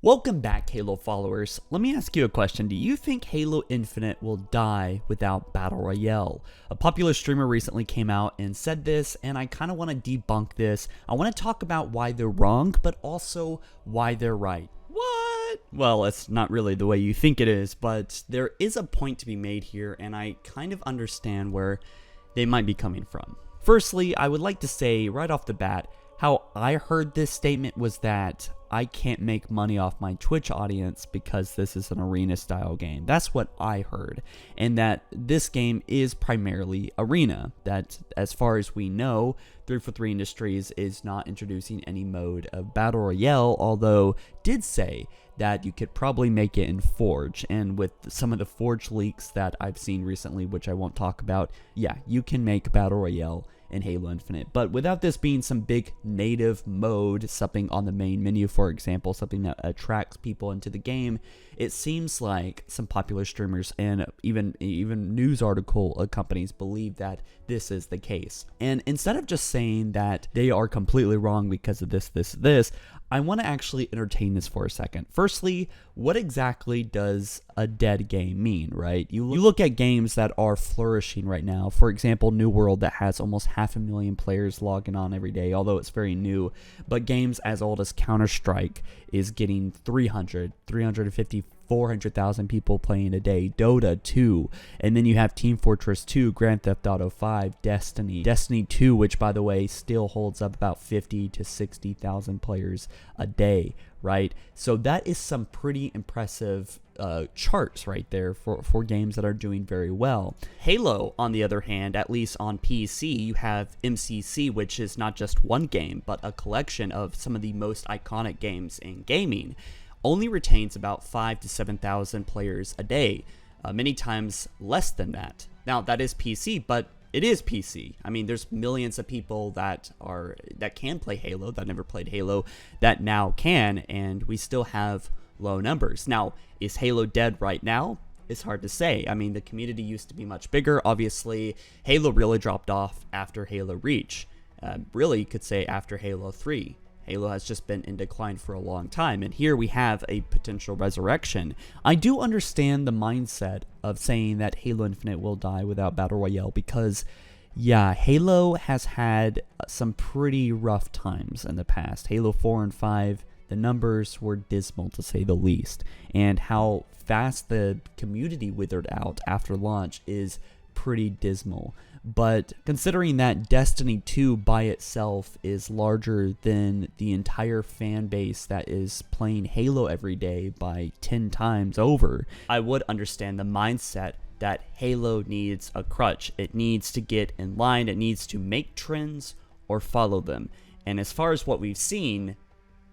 Welcome back, Halo followers. Let me ask you a question. Do you think Halo Infinite will die without Battle Royale? A popular streamer recently came out and said this, and I kind of want to debunk this. I want to talk about why they're wrong, but also why they're right. What? Well, it's not really the way you think it is, but there is a point to be made here, and I kind of understand where they might be coming from. Firstly, I would like to say right off the bat, how I heard this statement was that I can't make money off my Twitch audience because this is an arena style game. That's what I heard. And that this game is primarily arena. That as far as we know, 343 Industries is not introducing any mode of Battle Royale, although did say that you could probably make it in Forge. And with some of the Forge leaks that I've seen recently, which I won't talk about, yeah, you can make Battle Royale in Halo Infinite. But without this being some big native mode, something on the main menu, for example, something that attracts people into the game, it seems like some popular streamers and even news article companies believe that this is the case. And instead of just saying that they are completely wrong because of this, I want to actually entertain this for a second. Firstly, what exactly does a dead game mean, right? You look at games that are flourishing right now. For example, New World that has almost 500,000 players logging on every day, although it's very new. But games as old as Counter-Strike is getting 350, 400,000 people playing a day, Dota 2, and then you have Team Fortress 2, Grand Theft Auto 5, Destiny 2, which by the way still holds up about 50 to 60,000 players a day, right? So that is some pretty impressive charts right there for games that are doing very well. Halo, on the other hand, at least on PC, you have MCC, which is not just one game, but a collection of some of the most iconic games in gaming. Only retains about 5,000 to 7,000 players a day, many times less than that. Now, that is PC, but it is PC. I mean, there's millions of people that can play Halo, that never played Halo, that now can, and we still have low numbers. Now, is Halo dead right now? It's hard to say. I mean, the community used to be much bigger. Obviously, Halo really dropped off after Halo Reach. Really, you could say after Halo 3. Halo has just been in decline for a long time, and here we have a potential resurrection. I do understand the mindset of saying that Halo Infinite will die without Battle Royale because, yeah, Halo has had some pretty rough times in the past. Halo 4 and 5, the numbers were dismal to say the least, and how fast the community withered out after launch is pretty dismal. But considering that Destiny 2 by itself is larger than the entire fan base that is playing Halo every day by 10 times over, I would understand the mindset that Halo needs a crutch. It needs to get in line, it needs to make trends or follow them. And as far as what we've seen,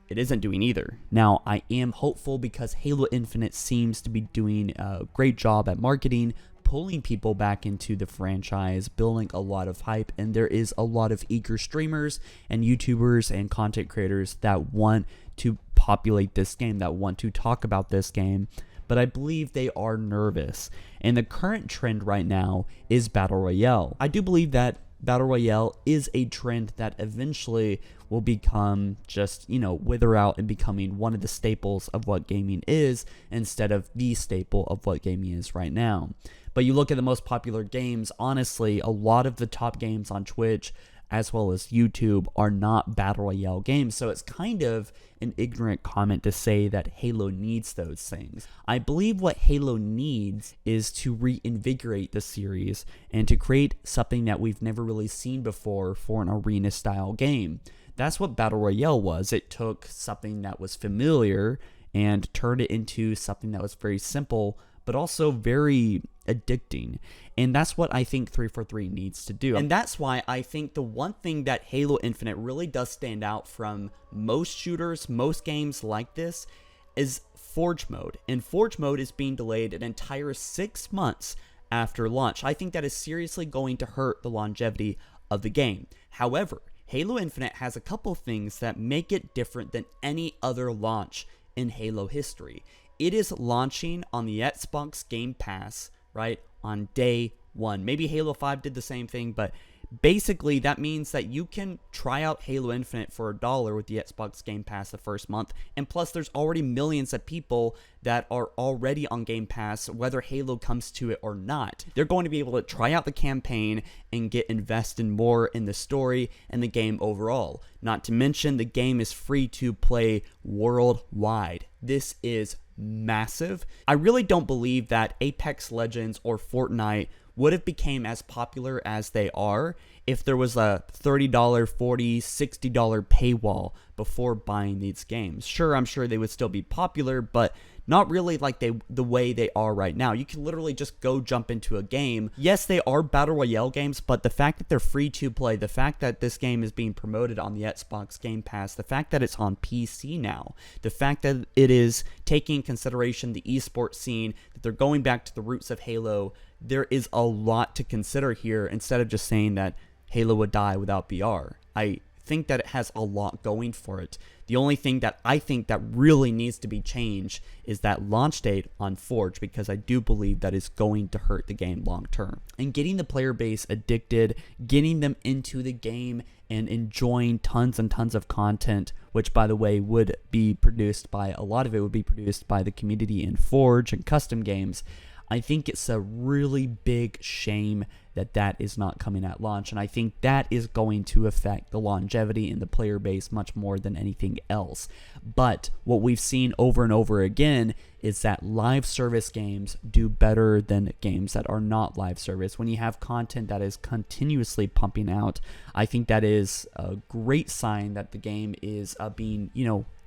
it isn't doing either. Now, I am hopeful because Halo Infinite seems to be doing a great job at marketing, pulling people back into the franchise, building a lot of hype, and there is a lot of eager streamers and YouTubers and content creators that want to populate this game, that want to talk about this game, but I believe they are nervous. And the current trend right now is Battle Royale. I do believe that Battle Royale is a trend that eventually will become just, wither out and becoming one of the staples of what gaming is instead of the staple of what gaming is right now. But you look at the most popular games, honestly, a lot of the top games on Twitch as well as YouTube are not Battle Royale games, so it's kind of an ignorant comment to say that Halo needs those things. I believe what Halo needs is to reinvigorate the series and to create something that we've never really seen before for an arena-style game. That's what Battle Royale was. It took something that was familiar and turned it into something that was very simple, but also very addicting. And that's what I think 343 needs to do. And that's why I think the one thing that Halo Infinite really does stand out from most shooters, most games like this, is Forge mode. And Forge mode is being delayed an entire 6 months after launch. I think that is seriously going to hurt the longevity of the game. However, Halo Infinite has a couple things that make it different than any other launch in Halo history. It is launching on the Xbox Game Pass, right, on day one. Maybe Halo 5 did the same thing, but Basically, that means that you can try out Halo Infinite for $1 with the Xbox Game Pass the first month, and plus there's already millions of people that are already on Game Pass, whether Halo comes to it or not. They're going to be able to try out the campaign and get invested more in the story and the game overall. Not to mention, the game is free to play worldwide. This is massive. I really don't believe that Apex Legends or Fortnite would have became as popular as they are if there was a $30, $40, $60 paywall before buying these games. Sure, I'm sure they would still be popular, but not really like the way they are right now. You can literally just go jump into a game. Yes, they are Battle Royale games, but the fact that they're free to play, the fact that this game is being promoted on the Xbox Game Pass, the fact that it's on PC now, the fact that it is taking in consideration the esports scene, that they're going back to the roots of Halo, there is a lot to consider here instead of just saying that Halo would die without VR. I think that it has a lot going for it. The only thing that I think that really needs to be changed is that launch date on Forge, because I do believe that is going to hurt the game long term. And getting the player base addicted, getting them into the game and enjoying tons and tons of content, which by the way would be produced by, a lot of it would be produced by the community in Forge and custom games. I think it's a really big shame that that is not coming at launch, and I think that is going to affect the longevity in the player base much more than anything else. But what we've seen over and over again is that live service games do better than games that are not live service. When you have content that is continuously pumping out, I think that is a great sign that the game is being,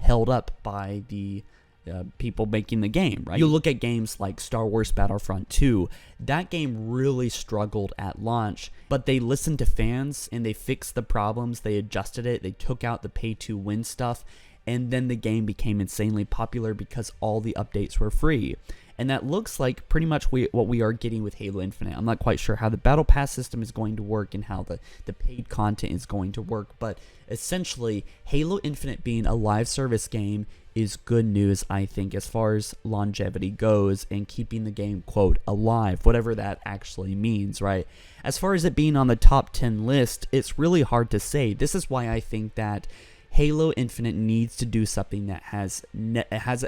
held up by the people making the game, right? You look at games like Star Wars Battlefront 2, that game really struggled at launch, but they listened to fans and they fixed the problems, they adjusted it, they took out the pay-to-win stuff, and then the game became insanely popular because all the updates were free. And that looks like pretty much what we are getting with Halo Infinite. I'm not quite sure how the Battle Pass system is going to work and how the paid content is going to work, but essentially, Halo Infinite being a live service game is good news, I think, as far as longevity goes and keeping the game, quote, alive, whatever that actually means, right? As far as it being on the top 10 list, it's really hard to say. This is why I think that Halo Infinite needs to do something that has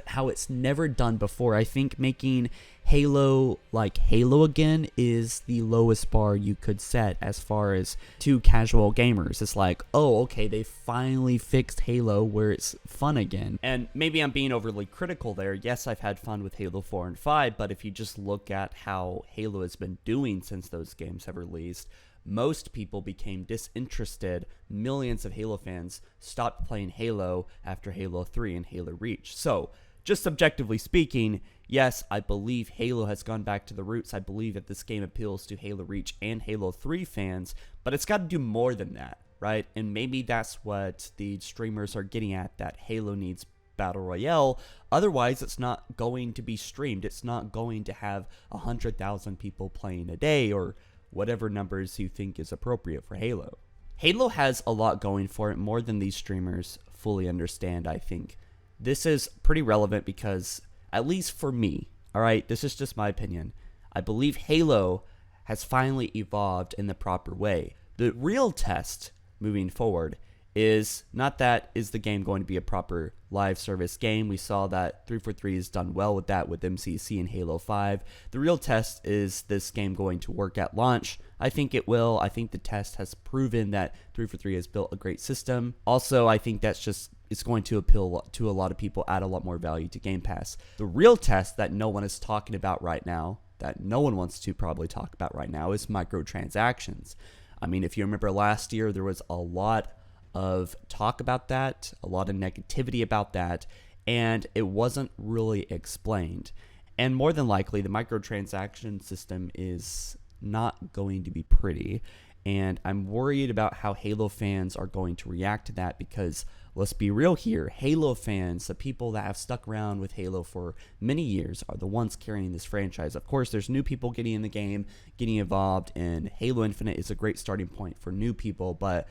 how it's never done before. I think making Halo like Halo again is the lowest bar you could set as far as to casual gamers. It's like, oh, okay, they finally fixed Halo where it's fun again. And maybe I'm being overly critical there. Yes, I've had fun with Halo 4 and 5, but if you just look at how Halo has been doing since those games have released, most people became disinterested. Millions of Halo fans stopped playing Halo after Halo 3 and Halo Reach. So, just objectively speaking, yes, I believe Halo has gone back to the roots. I believe that this game appeals to Halo Reach and Halo 3 fans, but it's got to do more than that, right? And maybe that's what the streamers are getting at, that Halo needs Battle Royale. Otherwise, it's not going to be streamed. It's not going to have 100,000 people playing a day or whatever numbers you think is appropriate for Halo. Halo has a lot going for it, more than these streamers fully understand, I think. This is pretty relevant because, at least for me, alright, this is just my opinion, I believe Halo has finally evolved in the proper way. The real test moving forward is not that is the game going to be a proper live service game. We saw that 343 has done well with that with MCC and Halo 5. The real test is this game going to work at launch. I think it will. I think the test has proven that 343 has built a great system. Also, I think that's just, it's going to appeal to a lot of people, add a lot more value to Game Pass. The real test that no one is talking about right now, that no one wants to probably talk about right now, is microtransactions. I mean, if you remember last year, there was a lot of talk about that, a lot of negativity about that, and it wasn't really explained. And more than likely, the microtransaction system is not going to be pretty, and I'm worried about how Halo fans are going to react to that, because let's be real here, Halo fans, the people that have stuck around with Halo for many years, are the ones carrying this franchise. Of course, there's new people getting in the game, getting involved, and Halo Infinite is a great starting point for new people, but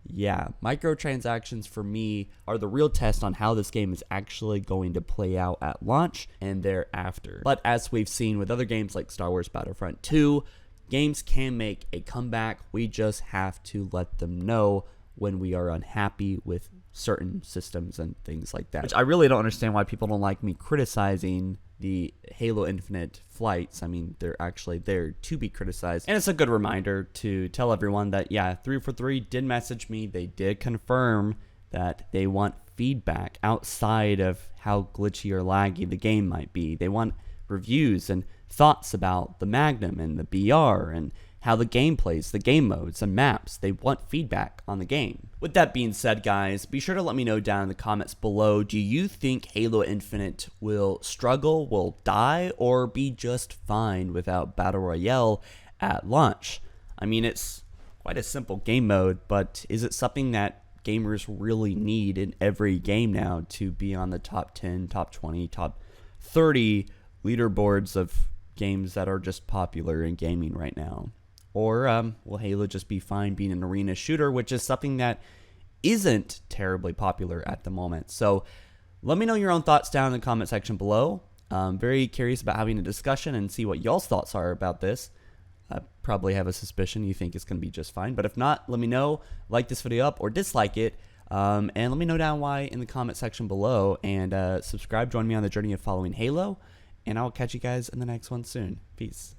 yeah, microtransactions for me are the real test on how this game is actually going to play out at launch and thereafter. But as we've seen with other games like Star Wars Battlefront 2, games can make a comeback. We just have to let them know when we are unhappy with certain systems and things like that. Which I really don't understand why people don't like me criticizing the Halo Infinite flights. I mean, they're actually there to be criticized. And it's a good reminder to tell everyone that, yeah, 343 did message me. They did confirm that they want feedback outside of how glitchy or laggy the game might be. They want reviews and thoughts about the Magnum and the BR and how the game plays, the game modes and maps. They want feedback on the game. With that being said, guys, be sure to let me know down in the comments below, do you think Halo Infinite will struggle, will die, or be just fine without Battle Royale at launch? I mean, it's quite a simple game mode, but is it something that gamers really need in every game now to be on the top 10, top 20, top 30 leaderboards of games that are just popular in gaming right now? Or will Halo just be fine being an arena shooter, which is something that isn't terribly popular at the moment? So let me know your own thoughts down in the comment section below. I'm very curious about having a discussion and see what y'all's thoughts are about this. I probably have a suspicion you think it's going to be just fine. But if not, let me know. Like this video up or dislike it. And let me know down why in the comment section below. And subscribe. Join me on the journey of following Halo. And I'll catch you guys in the next one soon. Peace.